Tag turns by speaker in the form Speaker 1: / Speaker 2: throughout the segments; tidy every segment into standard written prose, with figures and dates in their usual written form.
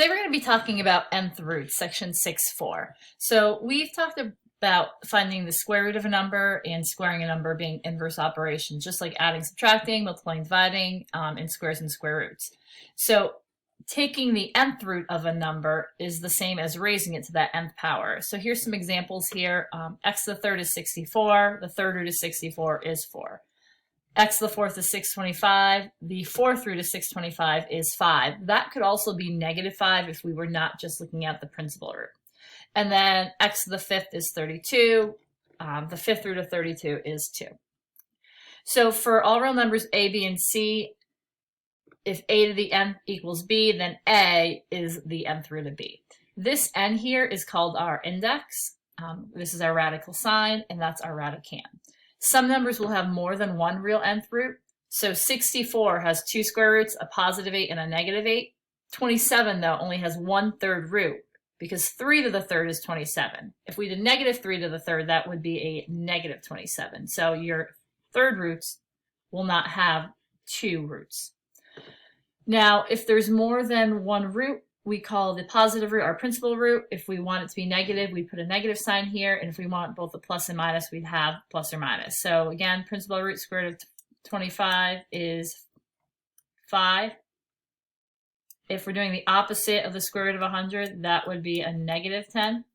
Speaker 1: Today we're going to be talking about nth roots, section 6.4. So we've talked about finding the square root of a number and squaring a number being inverse operations, just like adding, subtracting, multiplying, dividing, in squares and square roots. So taking the nth root of a number is the same as raising it to that nth power. So here's some examples here. X to the third is 64. The third root of 64 is 4. X to the fourth is 625. The fourth root of 625 is 5. That could also be -5 if we were not just looking at the principal root. And then x to the fifth is 32. The fifth root of 32 is 2. So for all real numbers a, b, and c, if a to the nth equals b, then a is the nth root of b. This n here is called our index. This is our radical sign, and that's our radicand. Some numbers will have more than one real nth root. So 64 has 2 square roots, a +8 and a -8. 27, though, only has 1/3 root because 3 to the third is 27. If we did -3 to the third, that would be a -27. So your third roots will not have 2 roots. Now, if there's more than one root, we call the positive root our principal root. If we want it to be negative, we put a negative sign here. And if we want both a plus and minus, we'd have plus or minus. So again, principal root square root of 25 is 5. If we're doing the opposite of the square root of 100, that would be a -10.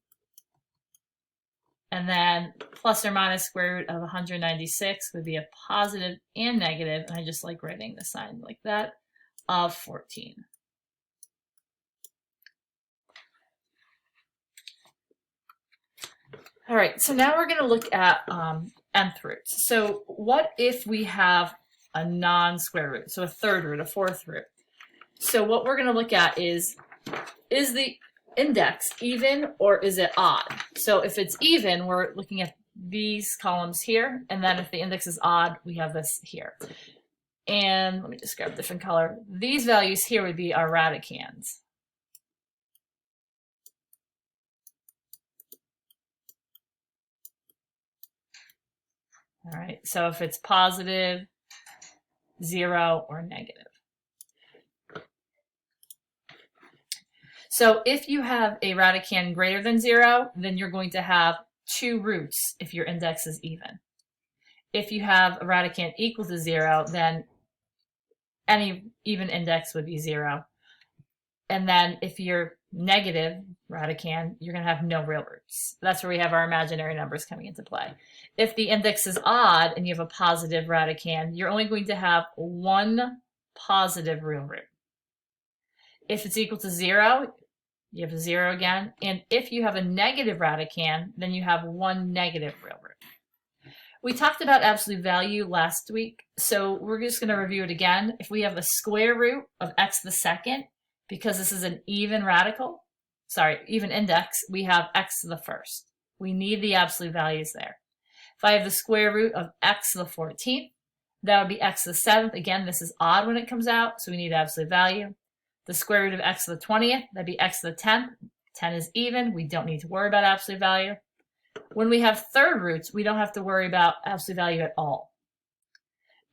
Speaker 1: And then plus or minus square root of 196 would be a positive and negative. And I just like writing the sign like that, of 14. All right, so now we're going to look at nth roots. So what if we have a non-square root, so a third root, a fourth root? So what we're going to look at is the index even or is it odd? So if it's even, we're looking at these columns here, and then if the index is odd, we have this here. And let me just grab a different color. These values here would be our radicands. All right, so if it's positive, 0, or negative. So if you have a radicand greater than 0, then you're going to have 2 roots if your index is even. If you have a radicand equal to 0, then any even index would be 0. And then if you're negative radicand, you're going to have no real roots. That's where we have our imaginary numbers coming into play. If the index is odd and you have a positive radicand, you're only going to have 1 positive real root. If it's equal to 0, you have a 0 again. And if you have a negative radicand, then you have 1 negative real root. We talked about absolute value last week, so we're just going to review it again. If we have a square root of x to the second, because this is an even even index, we have x to the first. We need the absolute values there. If I have the square root of x to the 14th, that would be x to the 7th. Again, this is odd when it comes out, so we need absolute value. The square root of x to the 20th, that'd be x to the 10th. 10 is even. We don't need to worry about absolute value. When we have third roots, we don't have to worry about absolute value at all.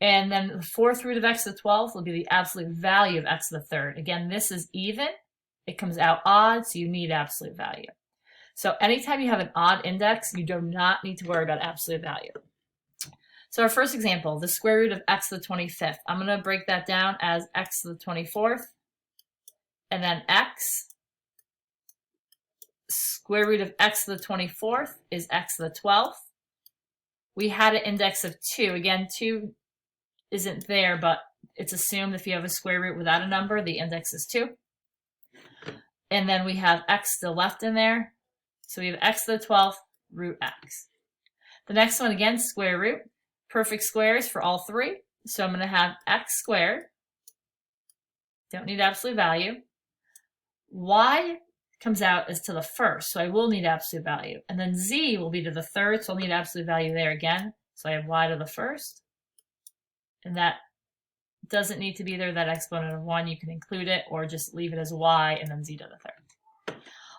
Speaker 1: And then the fourth root of x to the 12th will be the absolute value of x to the third. Again, this is even. It comes out odd, so you need absolute value. So anytime you have an odd index, you do not need to worry about absolute value. So our first example, the square root of x to the 25th. I'm going to break that down as x to the 24th, and then x. Square root of x to the 24th is x to the 12th. We had an index of 2. Again, 2 isn't there, but it's assumed if you have a square root without a number, the index is 2. And then we have x still left in there. So we have x to the 12th, root x. The next one, again, square root. Perfect squares for all 3. So I'm going to have x squared. Don't need absolute value. Y comes out as to the first, so I will need absolute value. And then z will be to the third, so I'll need absolute value there again. So I have y to the first. And that doesn't need to be there, that exponent of 1. You can include it or just leave it as y and then z to the third.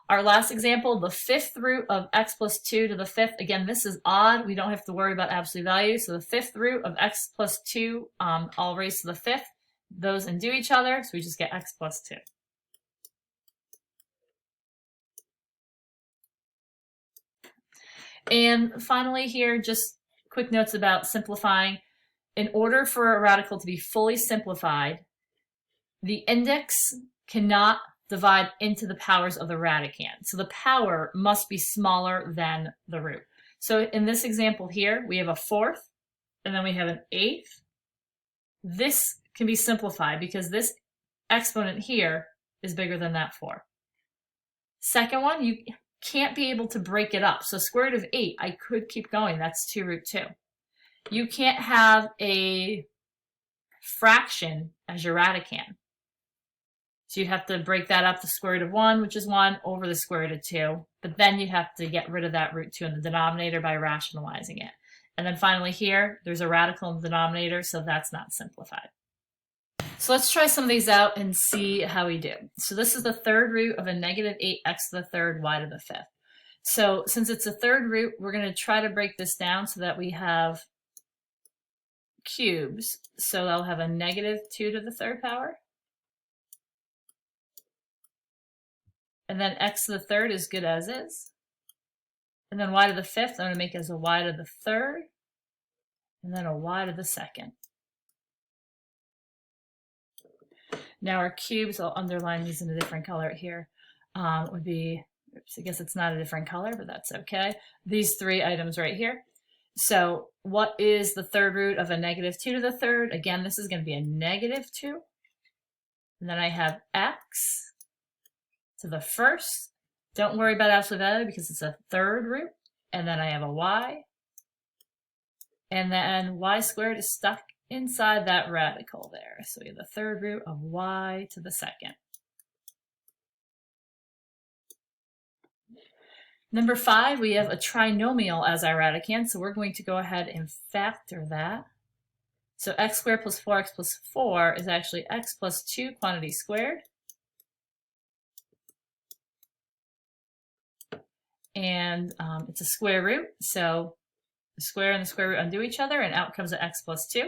Speaker 1: Our last example, the fifth root of x plus 2 to the fifth. Again, this is odd. We don't have to worry about absolute value. So the fifth root of x plus 2 all raised to the fifth. Those undo each other, so we just get x plus 2. And finally here, just quick notes about simplifying. In order for a radical to be fully simplified, the index cannot divide into the powers of the radicand. So the power must be smaller than the root. So in this example here, we have a fourth, and then we have an eighth. This can be simplified because this exponent here is bigger than that 4. Second one, you can't be able to break it up. So square root of 8, I could keep going. That's 2 root 2. You can't have a fraction as your radicand. So you'd have to break that up to square root of 1, which is 1, over the square root of 2. But then you'd have to get rid of that root 2 in the denominator by rationalizing it. And then finally here, there's a radical in the denominator, so that's not simplified. So let's try some of these out and see how we do. So this is the third root of a negative 8x to the third y to the fifth. So since it's a third root, we're going to try to break this down so that we have cubes. So I'll have a negative 2 to the third power. And then x to the third is good as is. And then y to the fifth, I'm going to make as a y to the third. And then a y to the second. Now our cubes, I'll underline these in a different color here, would be, oops, I guess it's not a different color, but that's okay. These 3 items right here. So what is the third root of a negative 2 to the third? Again, this is going to be a negative 2. And then I have x to the first. Don't worry about absolute value because it's a third root. And then I have a y. And then y squared is stuck inside that radical there. So we have the third root of y to the second. Number 5, we have a trinomial as our radicand, so we're going to go ahead and factor that. So x squared plus 4x plus 4 is actually x plus 2 quantity squared. And it's a square root, so the square and the square root undo each other, and out comes an x plus 2.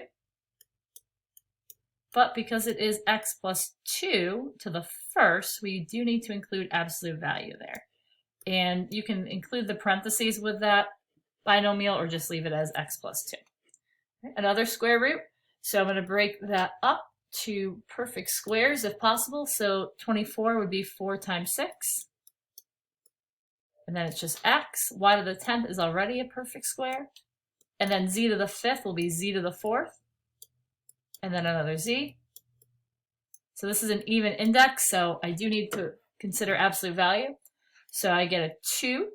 Speaker 1: But because it is x plus 2 to the first, we do need to include absolute value there. And you can include the parentheses with that binomial or just leave it as x plus 2. Another square root, so I'm going to break that up to perfect squares if possible. So 24 would be 4 times 6. And then it's just x. Y to the 10th is already a perfect square. And then z to the 5th will be z to the 4th. And then another z. So this is an even index, so I do need to consider absolute value. So I get a 2.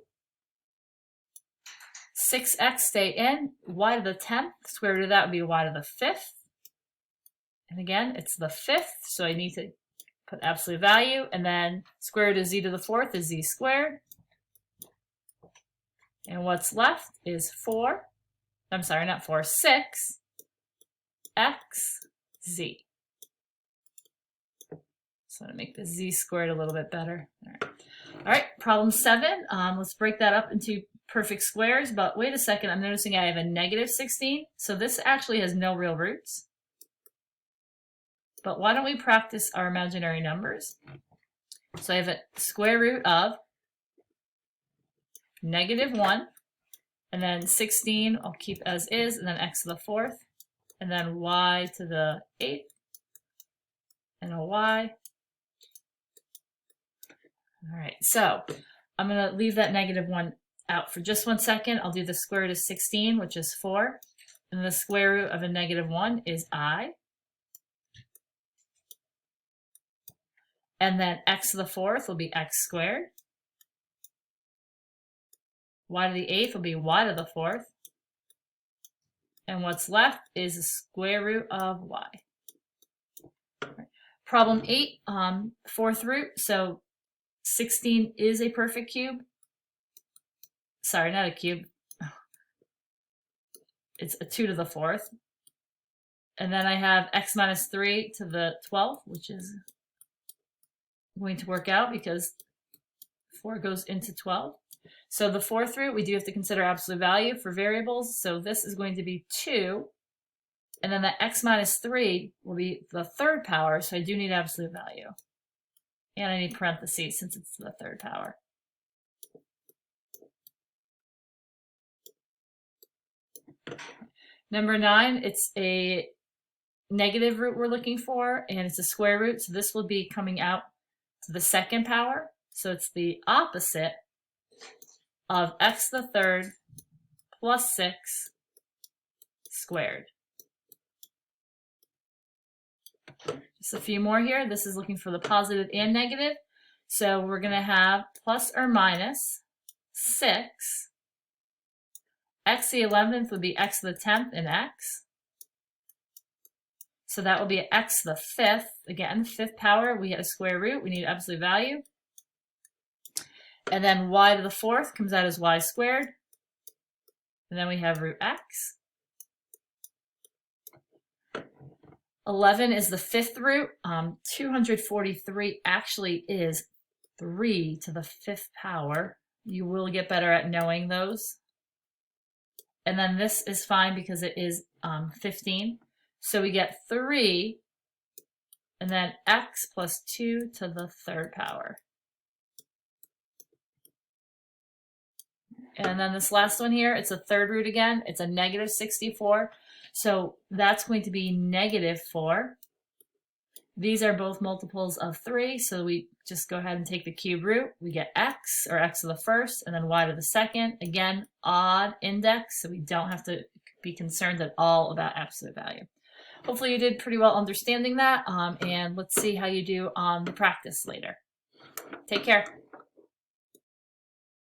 Speaker 1: 6x stay in. Y to the 10th, square root of that would be y to the 5th. And again, it's the 5th, so I need to put absolute value. And then square root of z to the 4th is z squared. And what's left is 4. I'm sorry, not 4, 6. X, z. So I'm going to make the z squared a little bit better. All right, problem 7. Let's break that up into perfect squares. But wait a second, I'm noticing I have a negative 16. So this actually has no real roots. But why don't we practice our imaginary numbers? So I have a square root of negative 1. And then 16 I'll keep as is. And then x to the 4th. And then y to the 8th, and a y. All right, so I'm going to leave that negative 1 out for just 1 second. I'll do the square root of 16, which is 4. And the square root of a negative 1 is I. And then x to the 4th will be x squared. Y to the 8th will be y to the 4th. And what's left is the square root of y. Right. Problem 8, 4th root. So 16 is a perfect cube. Sorry, not a cube. It's a 2 to the 4th. And then I have x minus 3 to the 12th, which is going to work out because 4 goes into 12. So the 4th root, we do have to consider absolute value for variables. So this is going to be 2. And then the x minus 3 will be the 3rd power. So I do need absolute value. And I need parentheses since it's the 3rd power. Number 9, it's a negative root we're looking for, and it's a square root, so this will be coming out to the second power. So it's the opposite of x to the third plus 6 squared. Just a few more here. This is looking for the positive and negative. So we're going to have plus or minus 6. X to the 11th would be x to the 10th in x. So that will be x to the 5th. Again, 5th power, we had a square root. We need absolute value. And then y to the 4th comes out as y squared. And then we have root x. 11 is the 5th root. 243 actually is 3 to the 5th power. You will get better at knowing those. And then this is fine because it is 15. So we get 3 and then x plus 2 to the 3rd power. And then this last one here, it's a 3rd root again. It's a negative 64. So that's going to be negative 4. These are both multiples of 3, so we just go ahead and take the cube root. We get x, or x to the 1st, and then y to the 2nd. Again, odd index, so we don't have to be concerned at all about absolute value. Hopefully you did pretty well understanding that, and let's see how you do on the practice later. Take care.